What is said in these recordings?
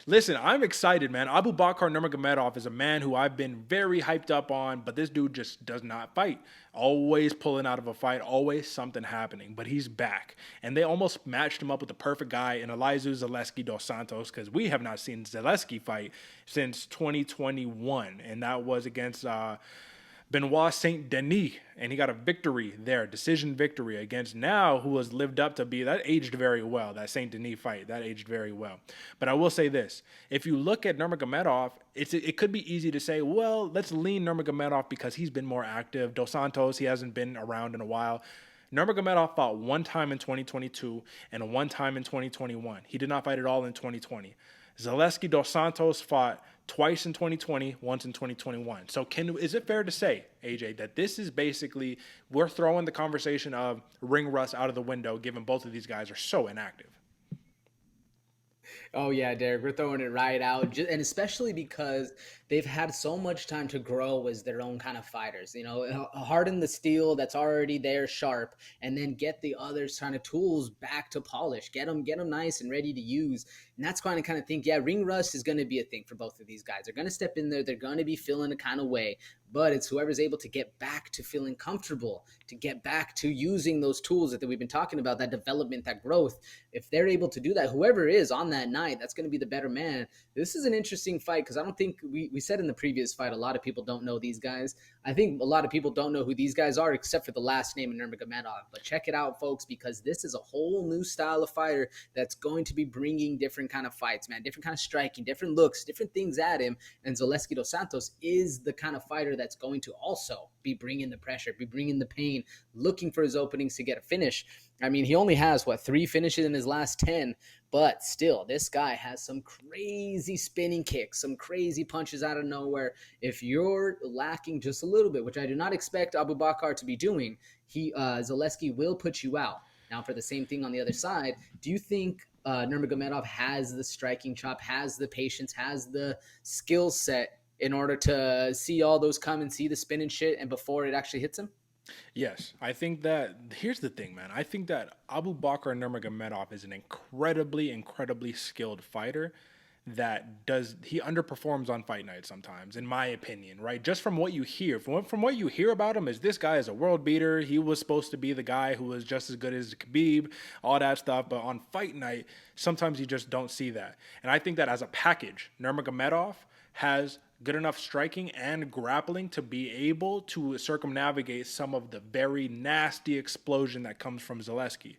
Listen, I'm excited, man. Abubakar Nurmagomedov is a man who I've been very hyped up on, but this dude just does not fight. Always pulling out of a fight, always something happening. But he's back, and they almost matched him up with the perfect guy in Elizeu Zaleski dos Santos because we have not seen Zaleski fight since 2021, and that was against Benoit Saint Denis, and he got a victory there, decision victory against now who has lived up to be that aged very well. That Saint Denis fight that aged very well. But I will say this: if you look at Nurmagomedov, it could be easy to say, well, let's lean Nurmagomedov because he's been more active. Dos Santos, he hasn't been around in a while. Nurmagomedov fought one time in 2022 and one time in 2021. He did not fight at all in 2020. Zaleski dos Santos fought twice in 2020, once in 2021. So is it fair to say, AJ, that this is basically, we're throwing the conversation of ring rust out of the window, given both of these guys are so inactive? Oh yeah, Derek, we're throwing it right out, and especially because they've had so much time to grow as their own kind of fighters. Harden the steel that's already there, sharp, and then get the other kind of tools back to polish. Get them nice and ready to use. And that's kind of think, yeah, ring rust is going to be a thing for both of these guys. They're going to step in there. They're going to be feeling a kind of way. But it's whoever's able to get back to feeling comfortable, to get back to using those tools that we've been talking about, that development, that growth. If they're able to do that, whoever is on that night, that's going to be the better man. This is an interesting fight because I don't think we said in the previous fight, a lot of people don't know these guys. I think a lot of people don't know who these guys are except for the last name of Nurmagomedov. But check it out, folks, because this is a whole new style of fighter that's going to be bringing different kind of fights, man, different kind of striking, different looks, different things at him. And Zaleski dos Santos is the kind of fighter that's going to also be bringing the pressure, be bringing the pain, looking for his openings to get a finish. I mean, he only has, 3 finishes in his last 10, but still, this guy has some crazy spinning kicks, some crazy punches out of nowhere. If you're lacking just a little bit, which I do not expect Abubakar to be doing, Zaleski will put you out. Now, for the same thing on the other side, do you think Nurmagomedov has the striking chop, has the patience, has the skill set in order to see all those come and see the spin and shit and before it actually hits him? Yes, I think that here's the thing, man. I think that Abubakar Nurmagomedov is an incredibly skilled fighter he underperforms on fight night sometimes, in my opinion, right? Just from what you hear, from what you hear about him, is this guy is a world beater. He was supposed to be the guy who was just as good as Khabib, all that stuff. But on fight night, sometimes you just don't see that. And I think that as a package, Nurmagomedov has good enough striking and grappling to be able to circumnavigate some of the very nasty explosion that comes from Zaleski.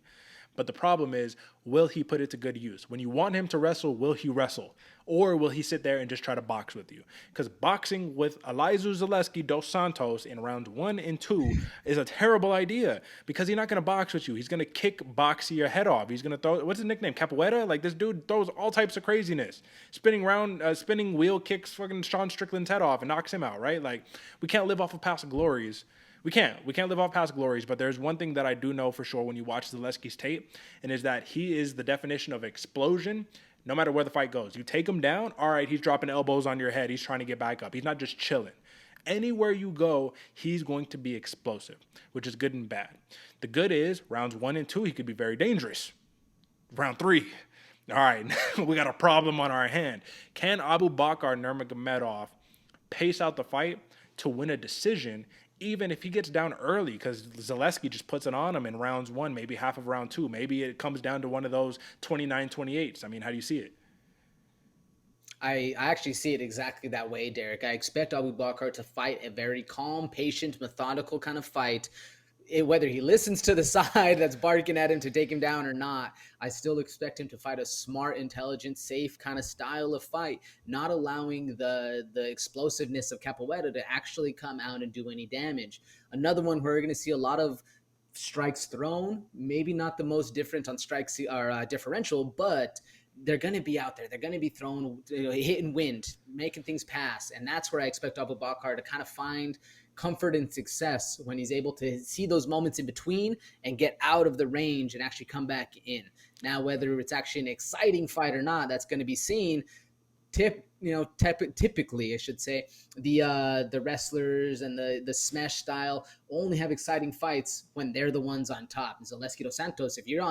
But the problem is, will he put it to good use? When you want him to wrestle, will he wrestle? Or will he sit there and just try to box with you? Because boxing with Elizeu Zaleski dos Santos in rounds 1 and 2 is a terrible idea because he's not going to box with you. He's going to box your head off. He's going to throw, what's his nickname? Capoeira? Like, this dude throws all types of craziness. Spinning wheel kicks fucking Sean Strickland's head off and knocks him out, right? Like, we can't live off of past glories. We can't live off past glories, but there's one thing that I do know for sure when you watch Zaleski's tape, and is that he is the definition of explosion no matter where the fight goes. You take him down, all right, he's dropping elbows on your head. He's trying to get back up. He's not just chilling. Anywhere you go, he's going to be explosive, which is good and bad. The good is, rounds 1 and 2, he could be very dangerous. Round 3, all right, we got a problem on our hand. Can Abubakar Nurmagomedov pace out the fight to win a decision even if he gets down early, because Zaleski just puts it on him in rounds 1, maybe half of round 2. Maybe it comes down to one of those 29-28s. I mean, how do you see it? I actually see it exactly that way, Derek. I expect Abubakar to fight a very calm, patient, methodical kind of fight. Whether he listens to the side that's barking at him to take him down or not, I still expect him to fight a smart, intelligent, safe kind of style of fight, not allowing the explosiveness of Capoeira to actually come out and do any damage. Another one where we're going to see a lot of strikes thrown, maybe not the most different on strikes or differential, but they're going to be out there. They're going to be thrown, hitting wind, making things pass. And that's where I expect Abubakar to kind of find comfort and success when he's able to see those moments in between and get out of the range and actually come back in. Now, whether it's actually an exciting fight or not, that's going to be seen. typically I should say the wrestlers and the smash style only have exciting fights when they're the ones on top. Zaleski dos Santos, if you're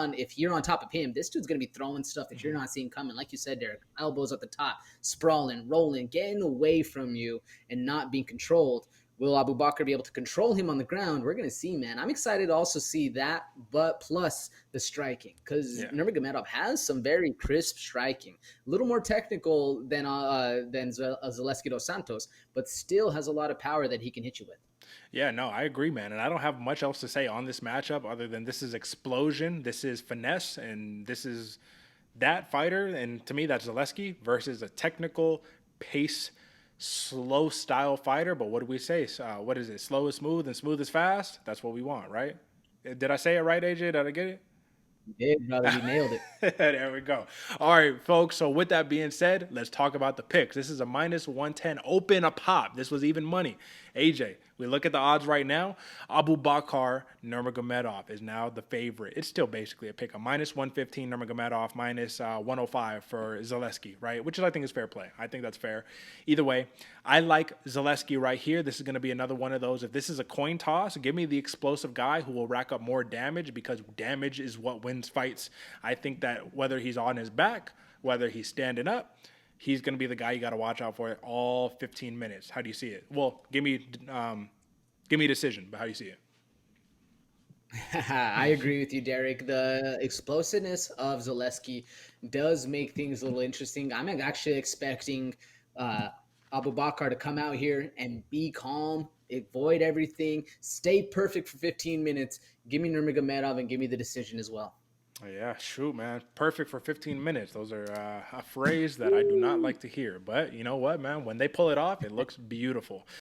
on top of him, this dude's gonna be throwing stuff that you're Mhm. not seeing coming. Like you said, Derek, elbows at the top, sprawling, rolling, getting away from you and not being controlled. Will Abubakar be able to control him on the ground? We're going to see, man. I'm excited to also see that, but plus the striking, because Yeah. Nurmagomedov has some very crisp striking, a little more technical than Zaleski dos Santos, but still has a lot of power that he can hit you with. Yeah, no, I agree, man. And I don't have much else to say on this matchup other than this is explosion, this is finesse, and this is that fighter. And to me, that's Zaleski versus a technical pace, slow style fighter. But what do we say? What is it? Slow is smooth and smooth is fast. That's what we want, right? Did I say it right, AJ? Did I get it? You did, brother. You nailed it. There we go. All right, folks. So with that being said, let's talk about the picks. This is a minus 110 open a pop. This was even money. AJ, we look at the odds right now. Abubakar Nurmagomedov is now the favorite. It's still basically a pick. A minus 115 Nurmagomedov, minus 105 for Zaleski, right? Which is, I think, is fair play. I think that's fair. Either way, I like Zaleski right here. This is going to be another one of those. If this is a coin toss, give me the explosive guy who will rack up more damage, because damage is what wins fights. I think that whether he's on his back, whether he's standing up, he's going to be the guy you got to watch out for all 15 minutes. How do you see it? Well, give me a decision, but how do you see it? I agree with you, Derek. The explosiveness of Zaleski does make things a little interesting. I'm actually expecting uh, Abubakar to come out here and be calm, avoid everything, stay perfect for 15 minutes. Give me Nurmagomedov and give me the decision as well. Yeah, shoot, man. Perfect for 15 minutes. Those are a phrase that I do not like to hear. But you know what, man? When they pull it off, it looks beautiful.